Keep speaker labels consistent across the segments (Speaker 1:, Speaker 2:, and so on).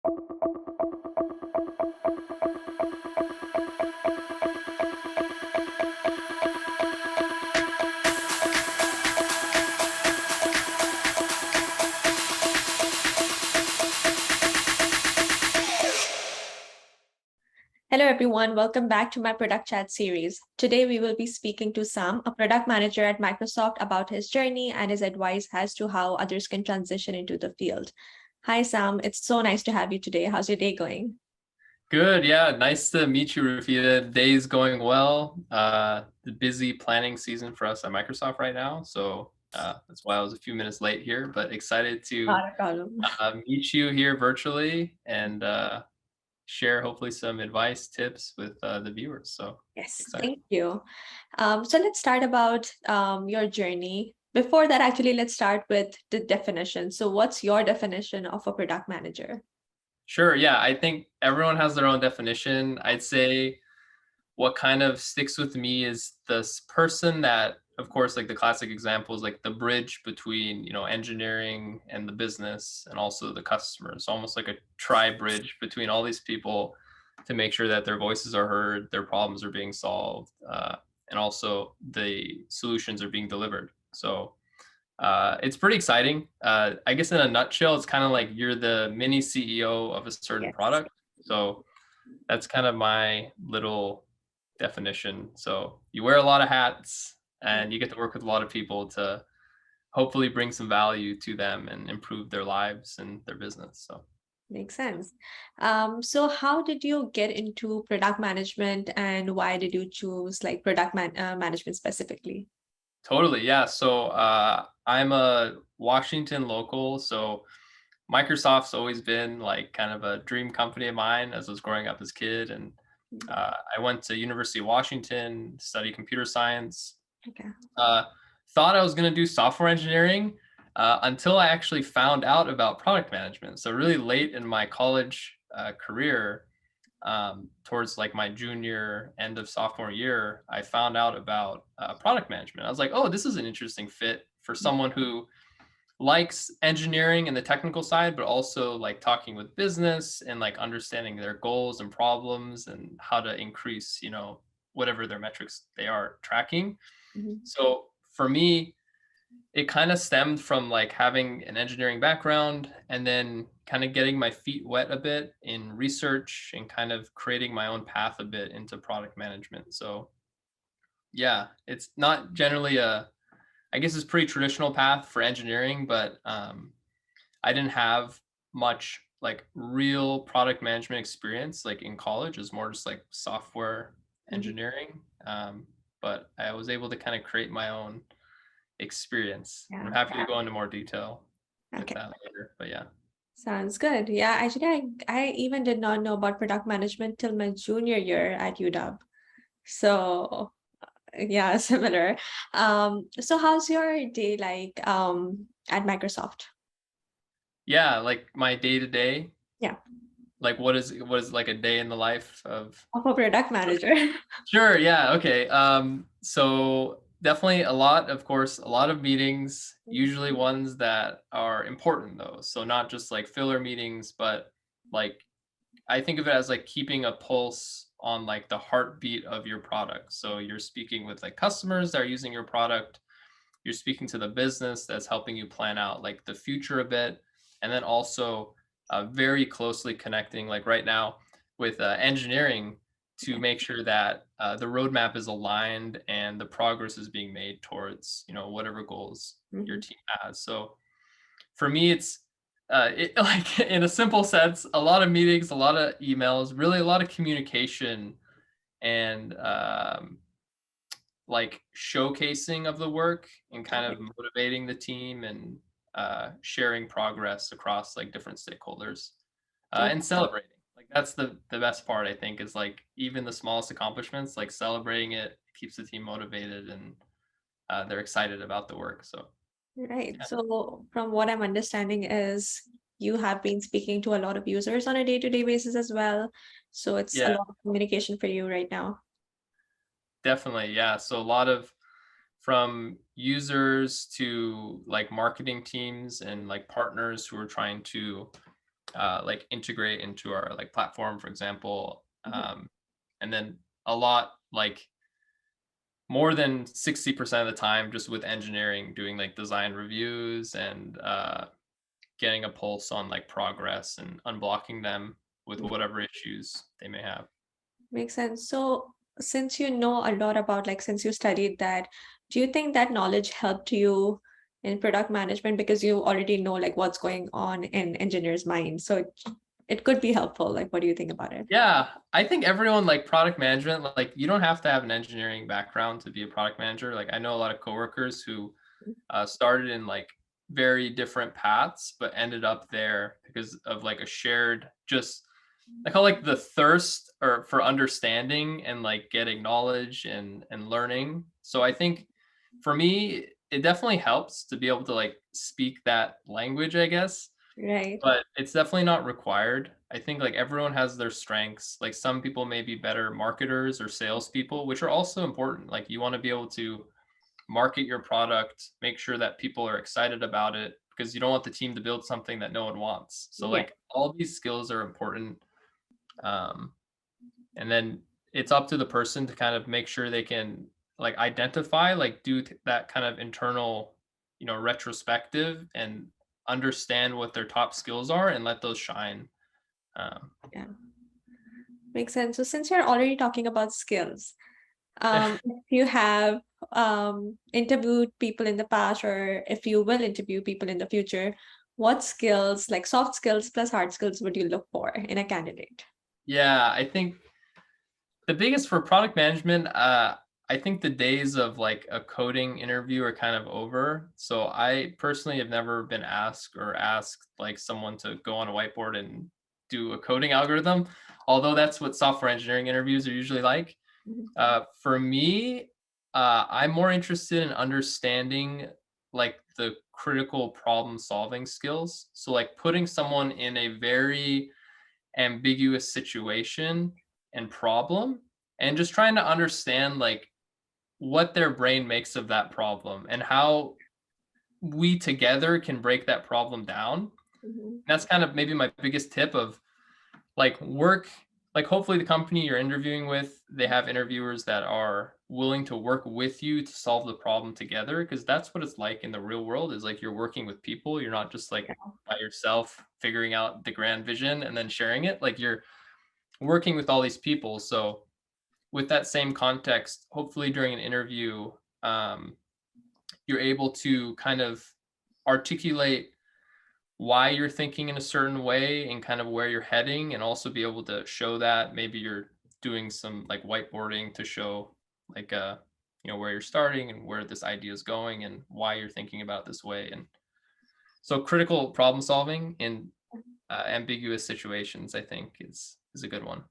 Speaker 1: Hello, everyone. Welcome back to my Product Chat series. Today, we will be speaking to Sam, a product manager at Microsoft, about his journey and his advice as to how others can transition into the field. Hi, Sam. It's so nice to have you today. How's your day going?
Speaker 2: Good, yeah. Nice to meet you, Rafida. Day's going well. The busy planning season for us at Microsoft right now. So that's why I was a few minutes late here, but excited to
Speaker 1: Not a problem.
Speaker 2: meet you here virtually and share hopefully some advice, tips with the viewers. So
Speaker 1: Yes,
Speaker 2: excited.
Speaker 1: thank you. So let's start about your journey. Before that, actually, let's start with the definition. So what's your definition of a product manager?
Speaker 2: Sure, yeah. I think everyone has their own definition. I'd say what kind of sticks with me is this person that, of course, like the classic examples, like the bridge between, engineering and the business and also the customer. It's almost like a tri-bridge between all these people to make sure that their voices are heard, their problems are being solved, and also the solutions are being delivered. So it's pretty exciting. I guess in a nutshell, it's kind of like you're the mini CEO of a certain
Speaker 1: Yes.
Speaker 2: product. So that's kind of my little definition. So you wear a lot of hats and you get to work with a lot of people to hopefully bring some value to them and improve their lives and their business. So
Speaker 1: Makes sense. So how did you get into product management and why did you choose like management specifically?
Speaker 2: totally, yeah. So I'm a Washington local, so Microsoft's always been like kind of a dream company of mine as I was growing up as a kid. And I went to University of Washington, studied computer science.
Speaker 1: Okay.
Speaker 2: Uh, thought I was going to do software engineering until I actually found out about product management. So really late in my college career, towards like my junior end of sophomore year, I found out about product management. I was like, oh, this is an interesting fit for someone who likes engineering and the technical side, but also like talking with business and like understanding their goals and problems and how to increase, whatever their metrics they are tracking.
Speaker 1: Mhm.
Speaker 2: So for me, it kind of stemmed from like having an engineering background and then kind of getting my feet wet a bit in research and kind of creating my own path a bit into product management. So yeah, it's not generally I guess it's pretty traditional path for engineering, but I didn't have much like real product management experience like in college. It was more just like software
Speaker 1: Mhm.
Speaker 2: engineering. But I was able to kind of create my own experience. And
Speaker 1: Yeah.
Speaker 2: I'm happy to go into more detail with
Speaker 1: Okay.
Speaker 2: that later. But yeah.
Speaker 1: Sounds good. Yeah, actually, I even did not know about product management till my junior year at UW. So yeah, similar. So how's your day like at Microsoft?
Speaker 2: Yeah, like my day to day,
Speaker 1: Yeah,
Speaker 2: like what is like a day in the life of.
Speaker 1: of a product manager.
Speaker 2: Sure, yeah, okay. So definitely a lot, of course, a lot of meetings, usually ones that are important though. So not just like filler meetings, but like I think of it as like keeping a pulse on like the heartbeat of your product. So you're speaking with like customers that are using your product, you're speaking to the business that's helping you plan out like the future a bit, and then also very closely connecting like right now with engineering to make sure that the roadmap is aligned and the progress is being made towards whatever goals your
Speaker 1: Mhm.
Speaker 2: team has. So for me, it's like in a simple sense, a lot of meetings, a lot of emails, really a lot of communication and like showcasing of the work and kind of
Speaker 1: Okay.
Speaker 2: motivating the team and sharing progress across like different stakeholders and
Speaker 1: Okay.
Speaker 2: celebrating. Like that's the best part, I think, is like even the smallest accomplishments, like celebrating it keeps the team motivated and they're excited about the work. So
Speaker 1: Right. So from what I'm understanding is you have been speaking to a lot of users on a day-to-day basis as well. So it's a
Speaker 2: yeah,
Speaker 1: lot of communication for you right now.
Speaker 2: definitely. Yeah. So a lot of from users to like marketing teams and like partners who are trying to like integrate into our like platform, for example.
Speaker 1: Mhm.
Speaker 2: And then a lot like more than 60% of the time just with engineering doing like design reviews and getting a pulse on like progress and unblocking them with whatever issues they may have.
Speaker 1: Makes sense. So, since you know a lot about, like, since you studied that, do you think that knowledge helped you in product management because you already know like what's going on in engineers' minds? So it could be helpful. Like, what do you think about it?
Speaker 2: Yeah, I think everyone like product management, like you don't have to have an engineering background to be a product manager. Like I know a lot of coworkers who started in like very different paths, but ended up there because of like a shared just I call like the thirst or for understanding and like getting knowledge and learning. So I think for me, it definitely helps to be able to like speak that language, I guess,
Speaker 1: Right.
Speaker 2: but it's definitely not required. I think like everyone has their strengths. Like some people may be better marketers or salespeople, which are also important. Like you want to be able to market your product, make sure that people are excited about it because you don't want the team to build something that no one wants. So
Speaker 1: Yeah.
Speaker 2: like all these skills are important. Um, and then it's up to the person to kind of make sure they can like identify, like that kind of internal, retrospective and understand what their top skills are and let those shine. Um,
Speaker 1: Yeah. Makes sense. So since you're already talking about skills, if you have interviewed people in the past, or if you will interview people in the future, what skills, like soft skills plus hard skills, would you look for in a candidate?
Speaker 2: yeah, I think the biggest for product management, I think the days of like a coding interview are kind of over. So I personally have never been asked like someone to go on a whiteboard and do a coding algorithm, although that's what software engineering interviews are usually like.
Speaker 1: Mhm.
Speaker 2: For me, I'm more interested in understanding like the critical problem solving skills. So like putting someone in a very ambiguous situation and problem and just trying to understand like what their brain makes of that problem and how we together can break that problem down.
Speaker 1: Mhm.
Speaker 2: That's kind of maybe my biggest tip of like work like hopefully the company you're interviewing with they have interviewers that are willing to work with you to solve the problem together because that's what it's like in the real world is like you're working with people, you're not just like by yourself figuring out the grand vision and then sharing it, like you're working with all these people. So with that same context, hopefully during an interview, um, you're able to kind of articulate why you're thinking in a certain way and kind of where you're heading, and also be able to show that maybe you're doing some like whiteboarding to show like where you're starting and where this idea is going and why you're thinking about it this way. And so critical problem solving in ambiguous situations, I think is a good one.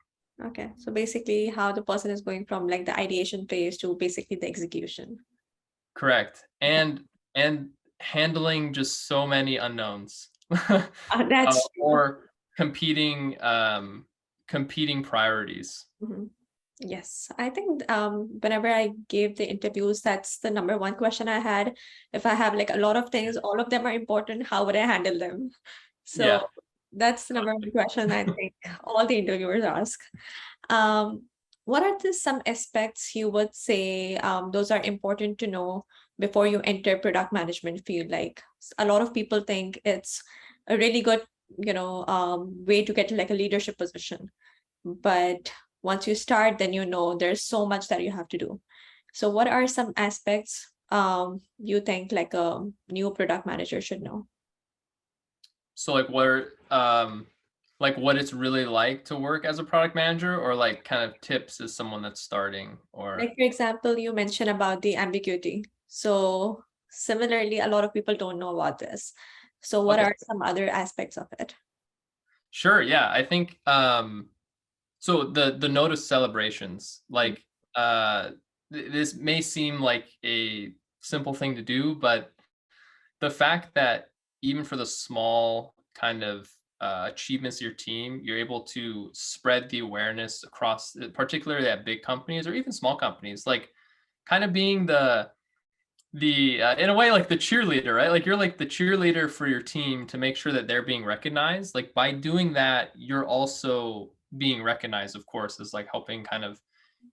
Speaker 1: Okay, so basically, how the person is going from like the ideation phase to basically the execution.
Speaker 2: Correct.
Speaker 1: Okay.
Speaker 2: And handling just so many unknowns.
Speaker 1: That's true.
Speaker 2: Or competing priorities.
Speaker 1: Mhm. Yes, I think whenever I gave the interviews, that's the number one question I had. If I have like a lot of things, all of them are important, how would I handle them?
Speaker 2: Yeah,
Speaker 1: So that's the number one question I think all the interviewers ask. Um, what are some aspects you would say those are important to know before you enter product management field? Like a lot of people think it's a really good, way to get to like a leadership position. But once you start, then you know there's so much that you have to do. So what are some aspects you think like a new product manager should know?
Speaker 2: so like what it's really like to work as a product manager, or like kind of tips as someone that's starting, or
Speaker 1: Like for example, you mentioned about the ambiguity. So similarly, a lot of people don't know about this. So what
Speaker 2: okay.
Speaker 1: are some other aspects of it?
Speaker 2: Sure, yeah. I think so the notice celebrations, like this may seem like a simple thing to do, but the fact that even for the small kind of achievements of your team, you're able to spread the awareness across, particularly at big companies or even small companies, like kind of being the in a way like the cheerleader, right? Like you're like the cheerleader for your team to make sure that they're being recognized. Like by doing that, you're also being recognized, of course, as like helping kind of,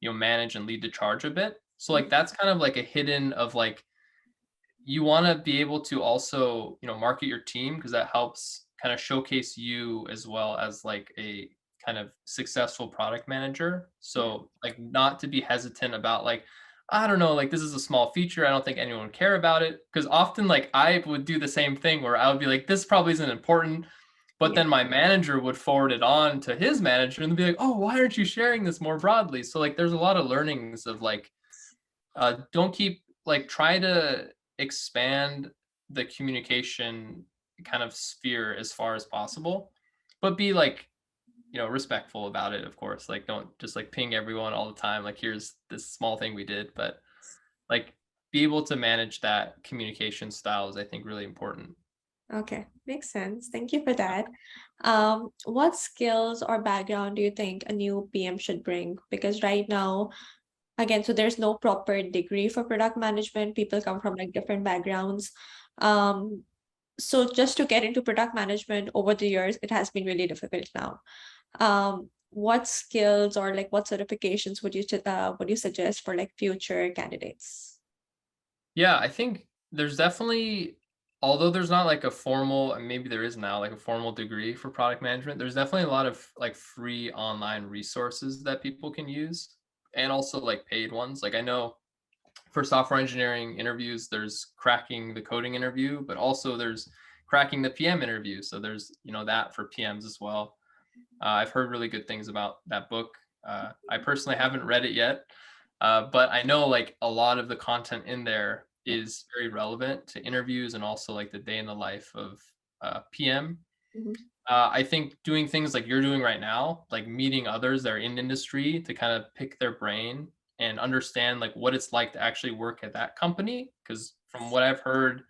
Speaker 2: manage and lead the charge a bit. So like that's kind of like a hidden of like you want to be able to also, market your team because that helps kind of showcase you as well as like a kind of successful product manager.
Speaker 1: Yeah.
Speaker 2: So like not to be hesitant about like, I don't know, like this is a small feature. I don't think anyone would care about it. Because often like I would do the same thing where I would be like, this probably isn't important. But
Speaker 1: Yeah.
Speaker 2: then my manager would forward it on to his manager and they'd be like, oh, why aren't you sharing this more broadly? So like there's a lot of learnings of like don't keep like try to expand the communication kind of sphere as far as possible, but be like, respectful about it, of course. Like don't just like ping everyone all the time. Like here's this small thing we did, but like be able to manage that communication style is I think really important.
Speaker 1: Okay, makes sense. Thank you for that. What skills or background do you think a new PM should bring? Because right now, again, so there's no proper degree for product management. People come from like different backgrounds. Um, so just to get into product management over the years, it has been really difficult now. What skills or like what certifications would you suggest for like future candidates?
Speaker 2: Yeah, I think there's definitely, although there's not like a formal, and maybe there is now like a formal degree for product management, there's definitely a lot of like free online resources that people can use and also like paid ones. Like I know for software engineering interviews, there's cracking the coding interview, but also there's cracking the PM interview. So there's, that for PMs as well. I've heard really good things about that book. I personally haven't read it yet, but I know like a lot of the content in there
Speaker 1: Yeah.
Speaker 2: is very relevant to interviews and also like the day in the life of PM.
Speaker 1: Mhm.
Speaker 2: I think doing things like you're doing right now, like meeting others that are in industry to kind of pick their brain and understand like what it's like to actually work at that company. Because from what I've heard,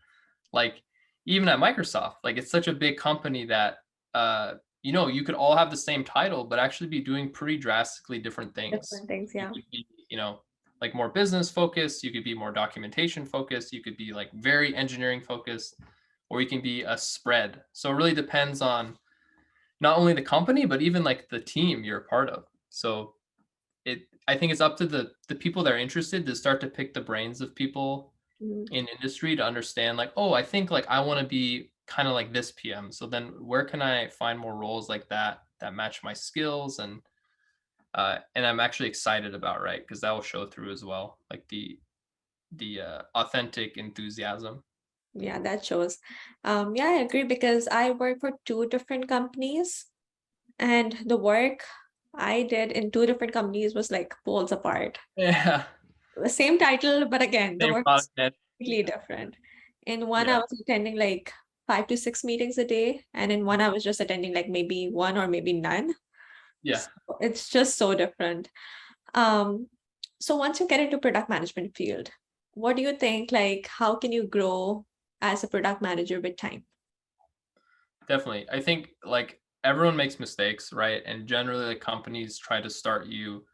Speaker 2: like even at Microsoft, like it's such a big company that you could all have the same title, but actually be doing pretty drastically different things.
Speaker 1: Different things,
Speaker 2: You
Speaker 1: yeah.
Speaker 2: could be, like more business focused, you could be more documentation focused, you could be like very engineering focused, or you can be a spread. So it really depends on not only the company, but even like the team you're a part of. So I think it's up to the people that are interested to start to pick the brains of people
Speaker 1: Mhm.
Speaker 2: in industry to understand like, oh, I think like I want to be kind of like this PM. So then where can I find more roles like that match my skills and I'm actually excited about, right? Because that will show through as well, like the authentic enthusiasm.
Speaker 1: Yeah, that shows. Yeah, I agree because I work for two different companies and the work I did in two different companies was like poles apart.
Speaker 2: Yeah.
Speaker 1: The same title, but again, the
Speaker 2: Same
Speaker 1: work was
Speaker 2: product man.
Speaker 1: completely different. In one, I
Speaker 2: Yeah.
Speaker 1: was attending like 5 to 6 meetings a day, and in one, I was just attending like maybe one or maybe none.
Speaker 2: Yeah.
Speaker 1: So it's just so different. Um, so once you get into product management field, what do you think, like, how can you grow as a product manager with time?
Speaker 2: Definitely. I think like everyone makes mistakes, right? And generally like companies try to start you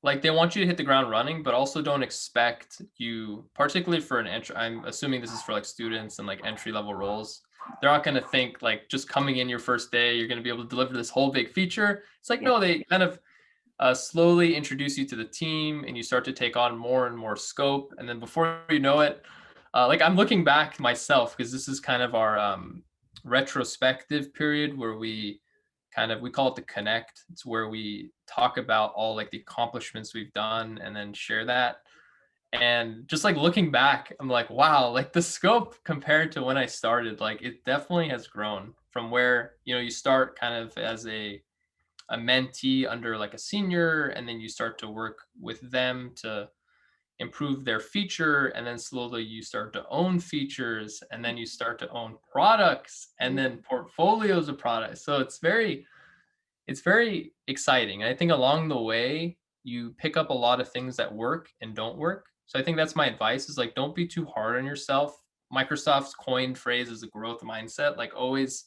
Speaker 2: like they want you to hit the ground running, but also don't expect you, particularly for an entry. I'm assuming this is for like students and like entry level roles. They're not going to think like just coming in your first day, you're going to be able to deliver this whole big feature. It's like,
Speaker 1: Yeah.
Speaker 2: no, they kind of slowly introduce you to the team and you start to take on more and more scope. And then before you know it, like I'm looking back myself because this is kind of our retrospective period where we call it the connect. It's where we talk about all like the accomplishments we've done and then share that. And just like looking back, I'm like, wow, like the scope compared to when I started, like it definitely has grown from where, you start kind of as a mentee under like a senior, and then you start to work with them to improve their feature, and then slowly you start to own features, and then you start to own products and then portfolios of products. So it's very exciting. And I think along the way, you pick up a lot of things that work and don't work. So I think that's my advice is like, don't be too hard on yourself. Microsoft's coined phrase is a growth mindset. Like always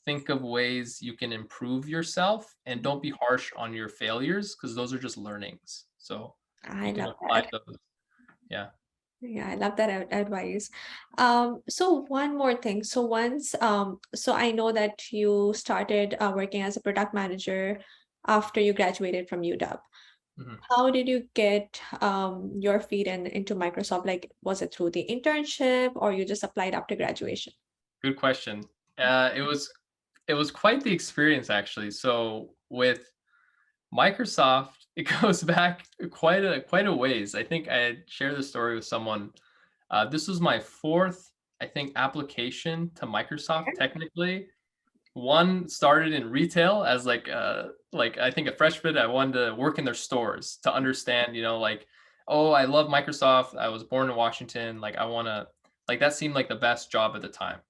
Speaker 2: think of ways you can improve yourself and don't be harsh on your failures because those are just learnings. So
Speaker 1: I
Speaker 2: you can
Speaker 1: love
Speaker 2: apply
Speaker 1: that.
Speaker 2: those. Yeah.
Speaker 1: Yeah, I love that advice. So one more thing. So so I know that you started working as a product manager after you graduated from UW.
Speaker 2: Mhm.
Speaker 1: How did you get your feet into Microsoft? Like, was it through the internship or you just applied after graduation?
Speaker 2: Good question. It was quite the experience actually. So with Microsoft, it goes back quite a ways. I think I had shared this story with someone. This was my fourth, I think, application to Microsoft technically. One started in retail as like I think a freshman. I wanted to work in their stores to understand, like, oh, I love Microsoft. I was born in Washington. Like I want to, like, that seemed like the best job at the time.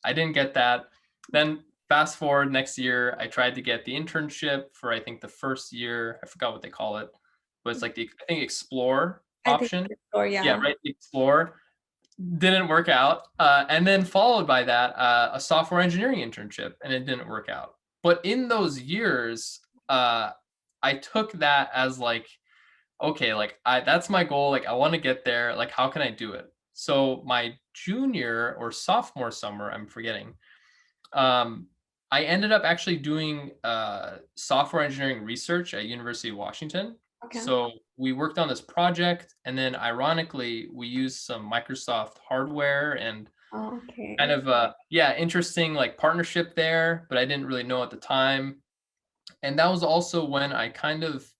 Speaker 2: I didn't get that. Then fast forward next year, I tried to get the internship for I think the first year. I forgot what they call it, but it's like the I think Explore
Speaker 1: I think,
Speaker 2: option.
Speaker 1: or
Speaker 2: Yeah,
Speaker 1: yeah.
Speaker 2: right. The Explore didn't work out. And then followed by that, a software engineering internship, and it didn't work out. But in those years, I took that as like, okay, like that's my goal. Like I want to get there. Like how can I do it? So my junior or sophomore summer, I'm forgetting. Um, I ended up actually doing software engineering research at University of Washington.
Speaker 1: Okay.
Speaker 2: So we worked on this project, and then ironically, we used some Microsoft hardware and kind
Speaker 1: Okay.
Speaker 2: of yeah, interesting like partnership there, but I didn't really know at the time. And that was also when I kind of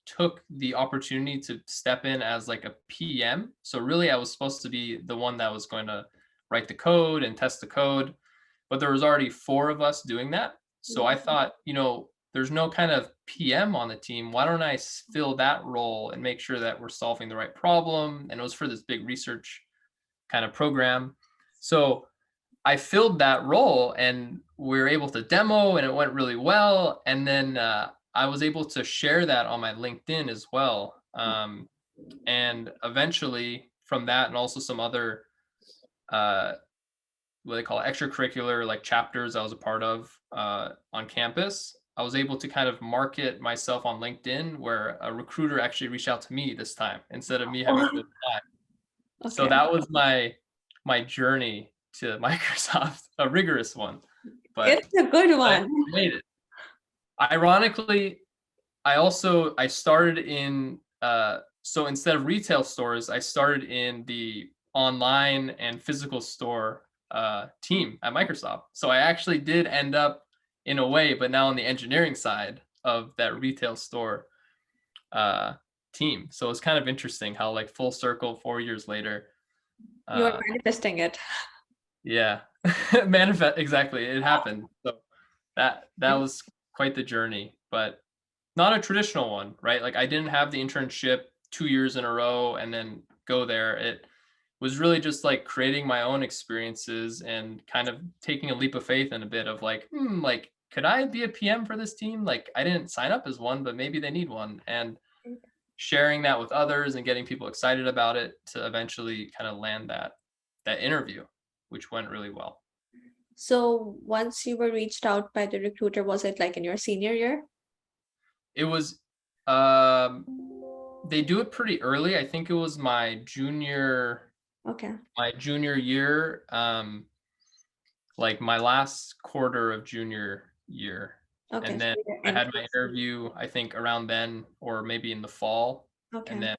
Speaker 2: took the opportunity to step in as like a PM. So really I was supposed to be the one that was going to write the code and test the code, but there was already four of us doing that. So I thought, there's no kind of PM on the team. Why don't I fill that role and make sure that we're solving the right problem? And it was for this big research kind of program. So I filled that role and we were able to demo and it went really well. And then I was able to share that on my LinkedIn as well. And eventually from that and also some other uh, what they call extracurricular like chapters I was a part of on campus, I was able to kind of market myself on LinkedIn where a recruiter actually reached out to me this time instead of me having to apply. So
Speaker 1: Okay.
Speaker 2: that was my journey to Microsoft, a rigorous one, but
Speaker 1: It's a good
Speaker 2: I
Speaker 1: one.
Speaker 2: made it. Ironically, I started in so instead of retail stores, I started in the online and physical store team at Microsoft. So I actually did end up in a way, but now on the engineering side of that retail store uh, team. So it's kind of interesting how like full circle 4 years later.
Speaker 1: You are
Speaker 2: Uh,
Speaker 1: manifesting it.
Speaker 2: yeah, manifest exactly. It happened. So that was quite the journey, but not a traditional one, right? Like I didn't have the internship 2 years in a row and then go there. It was really just like creating my own experiences and kind of taking a leap of faith and a bit of like, like, could I be a PM for this team? Like I didn't sign up as one, but maybe they need one. And sharing that with others and getting people excited about it to eventually kind of land that interview, which went really well.
Speaker 1: So once you were reached out by the recruiter, was it like in your senior year?
Speaker 2: It was um they do it pretty early. I think it was
Speaker 1: Okay.
Speaker 2: my junior year, like my last quarter of junior year.
Speaker 1: Okay.
Speaker 2: And
Speaker 1: So
Speaker 2: then
Speaker 1: you're
Speaker 2: I had
Speaker 1: entering
Speaker 2: my
Speaker 1: senior.
Speaker 2: interview, I think around then, or maybe in the fall. And
Speaker 1: Okay.
Speaker 2: then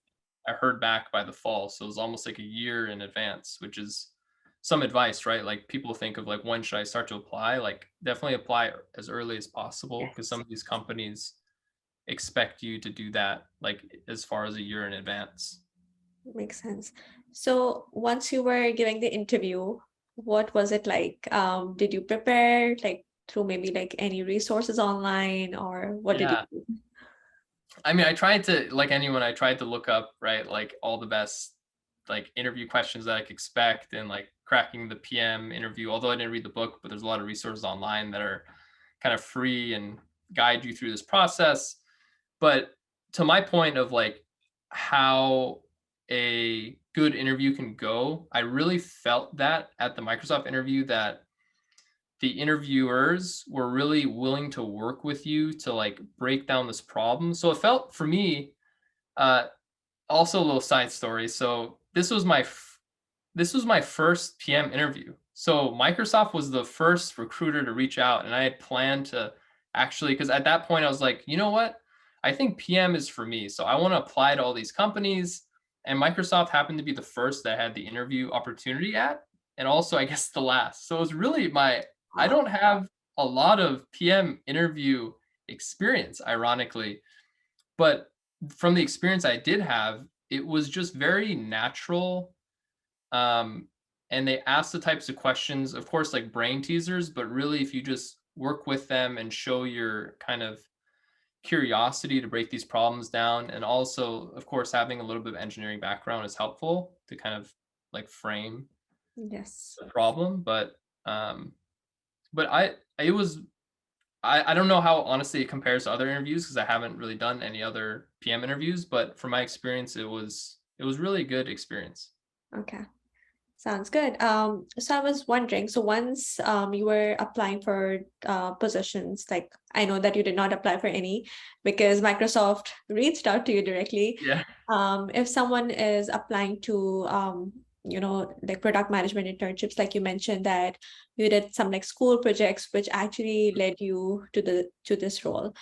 Speaker 2: I heard back by the fall. So it was almost like a year in advance, which is some advice, right? Like people think of like, when should I start to apply? Like definitely apply as early as possible because some
Speaker 1: Yes.
Speaker 2: of these companies expect you to do that like as far as a year in advance.
Speaker 1: Makes sense. So once you were giving the interview, what was it like? Did you prepare like through maybe like any resources online or what did you
Speaker 2: Yeah.
Speaker 1: do?
Speaker 2: I mean, I tried to, like anyone, I tried to look up, right, like all the best like interview questions that I could expect and like cracking the PM interview. Although I didn't read the book, but there's a lot of resources online that are kind of free and guide you through this process. But to my point of like how a good interview can go, I really felt that at the Microsoft interview that the interviewers were really willing to work with you to like break down this problem. So it felt for me, uh, also a little side story. So this was my this was my first PM interview. So Microsoft was the first recruiter to reach out, and I had planned to actually, because at that point I was like, you know what? I think PM is for me. So I want to apply to all these companies. And Microsoft happened to be the first that I had the interview opportunity at, and also I guess the last. So it was really I
Speaker 1: Wow.
Speaker 2: don't have a lot of PM interview experience, ironically, but from the experience I did have, it was just very natural. um, and they ask the types of questions, of course, like brain teasers, but really, if you just work with them and show your kind of curiosity to break these problems down, and also, of course, having a little bit of engineering background is helpful to kind of like frame
Speaker 1: Yes.
Speaker 2: the problem. Um, but it was, I don't know how honestly it compares to other interviews because I haven't really done any other PM interviews, but from my experience, it was really a good experience.
Speaker 1: Okay. Sounds good. So I was wondering, so once you were applying for positions, like I know that you did not apply for any because Microsoft reached out to you directly.
Speaker 2: Yeah.
Speaker 1: If someone is applying to like product management internships, like you mentioned that you did some like school projects which actually led you to this role.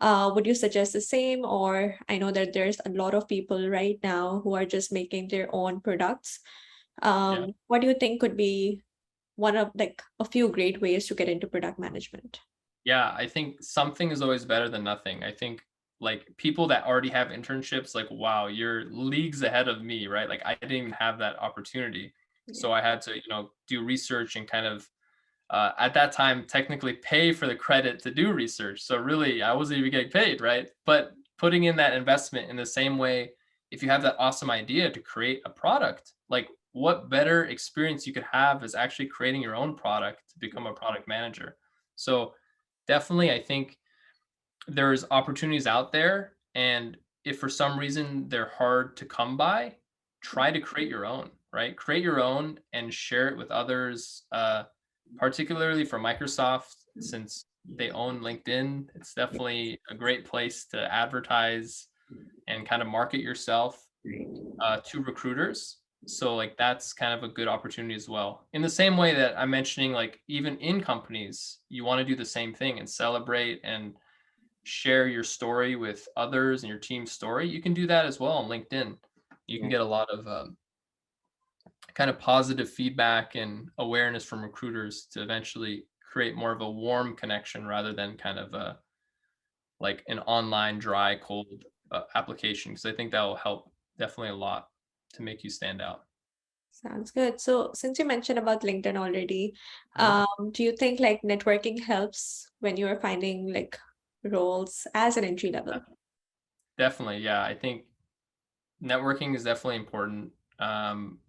Speaker 1: Would you suggest the same? Or I know that there's a lot of people right now who are just making their own products.
Speaker 2: Yeah.
Speaker 1: What do you think could be one of like a few great ways to get into product management?
Speaker 2: Yeah, I think something is always better than nothing. I think like people that already have internships, like, wow, you're leagues ahead of me, right? Like I didn't even have that opportunity.
Speaker 1: Yeah.
Speaker 2: So I had to, do research and kind of at that time technically pay for the credit to do research. So really I wasn't even getting paid, right? But putting in that investment in the same way, if you have that awesome idea to create a product, like what better experience you could have is actually creating your own product to become a product manager. So definitely, I think there's opportunities out there, and if for some reason they're hard to come by, try to create your own, right? Create your own and share it with others. Particularly for Microsoft, since they own LinkedIn, it's definitely a great place to advertise and kind of market yourself
Speaker 1: Right.
Speaker 2: to recruiters. So like that's kind of a good opportunity as well. In the same way that I'm mentioning, like even in companies, you want to do the same thing and celebrate and share your story with others and your team's story. You can do that as well on LinkedIn. You can
Speaker 1: Yeah.
Speaker 2: get a lot of kind of positive feedback and awareness from recruiters to eventually create more of a warm connection rather than kind of a like an online dry cold application, because I think that will help definitely a lot to make you stand out.
Speaker 1: Sounds good. So since you mentioned about LinkedIn already,
Speaker 2: Mhm.
Speaker 1: do you think like networking helps when you're finding like roles as an entry level?
Speaker 2: Definitely, yeah. I think networking is definitely important. Um,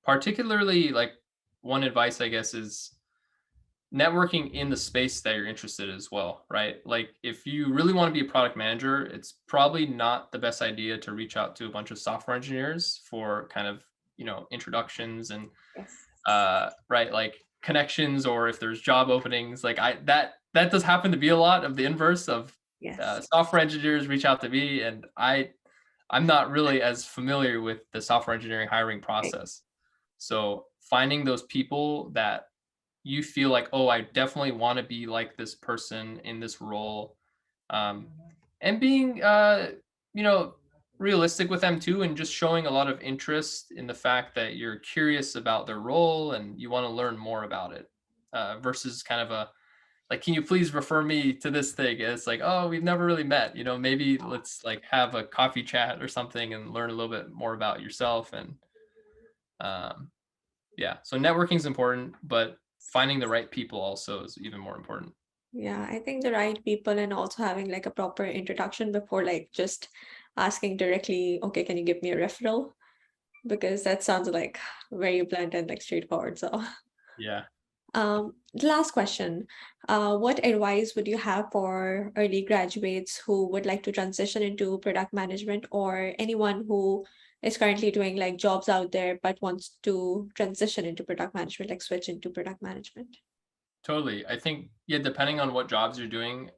Speaker 2: Particularly, like one advice, I guess, is networking in the space that you're interested in as well, right? Like if you really want to be a product manager, it's probably not the best idea to reach out to a bunch of software engineers for kind of, introductions and
Speaker 1: Yes.
Speaker 2: right, like connections, or if there's job openings, like that does happen to be a lot of the inverse of
Speaker 1: Yes.
Speaker 2: software engineers reach out to me, and I'm not really as familiar with the software engineering hiring
Speaker 1: Right.
Speaker 2: process. So finding those people that you feel like, oh, I definitely want to be like this person in this role, um, and being, you know, realistic with them too, and just showing a lot of interest in the fact that you're curious about their role and you want to learn more about it, versus kind of a like, can you please refer me to this thing? And it's like, oh, we've never really met. Maybe let's like have a coffee chat or something and learn a little bit more about yourself. And um, yeah, so networking is important, but finding the right people also is even more important.
Speaker 1: Yeah, I think the right people and also having like a proper introduction before like just asking directly, okay, can you give me a referral? Because that sounds like very blunt and like straightforward. So
Speaker 2: Yeah.
Speaker 1: the last question, what advice would you have for early graduates who would like to transition into product management, or anyone who is currently doing like jobs out there but wants to transition into product management, like switch into product management?
Speaker 2: Totally. I think, yeah, depending on what jobs you're doing,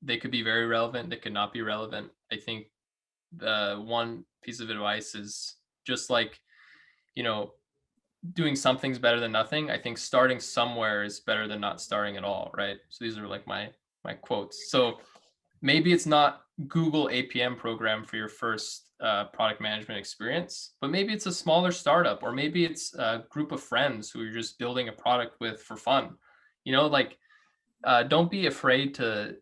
Speaker 2: they could be very relevant, they could not be relevant. I think the one piece of advice is just like you know, doing something's better than nothing. I think starting somewhere is better than not starting at all, right? So these are like my quotes. So maybe it's not Google APM program for your first product management experience, but maybe it's a smaller startup, or maybe it's a group of friends who you're just building a product with for fun. Like don't be afraid to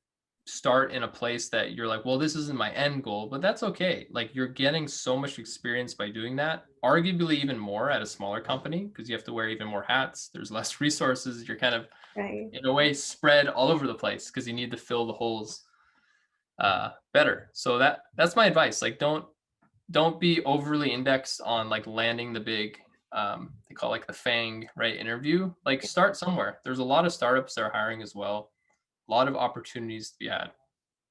Speaker 2: start in a place that you're like, well, this isn't my end goal, but that's okay. Like you're getting so much experience by doing that, arguably even more at a smaller company because you have to wear even more hats. There's less resources. You're kind of,
Speaker 1: Right.
Speaker 2: in a way, spread all over the place because you need to fill the holes better. So that's my advice. Like don't be overly indexed on like landing the big they call it like the FANG, right, interview. Like start somewhere. There's a lot of startups that are hiring as well, a lot of opportunities to be had.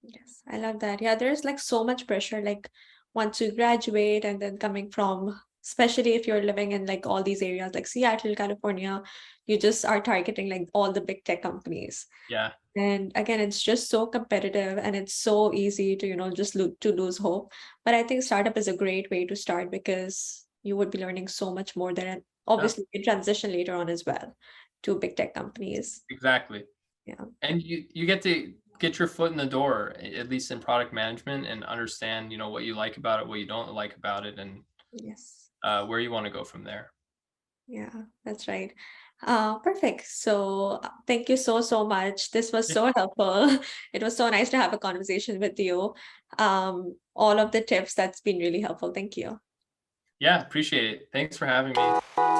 Speaker 1: Yes, I love that. Yeah, there's like so much pressure, like once you graduate and then coming from, especially if you're living in like all these areas like Seattle, California, you just are targeting like all the big tech companies.
Speaker 2: Yeah.
Speaker 1: And again, it's just so competitive and it's so easy to, just to lose hope. But I think startup is a great way to start because you would be learning so much more there. And
Speaker 2: Yeah,
Speaker 1: obviously, you can transition later on as well to big tech companies.
Speaker 2: exactly.
Speaker 1: Yeah.
Speaker 2: And you get to get your foot in the door, at least in product management, and understand, what you like about it, what you don't like about it, and
Speaker 1: Yes.
Speaker 2: where you want to go from there.
Speaker 1: Yeah, that's right. Perfect. So thank you so, so much. This was
Speaker 2: Yeah,
Speaker 1: so helpful. It was so nice to have a conversation with you. All of the tips, that's been really helpful. Thank you.
Speaker 2: yeah, appreciate it. Thanks for having me.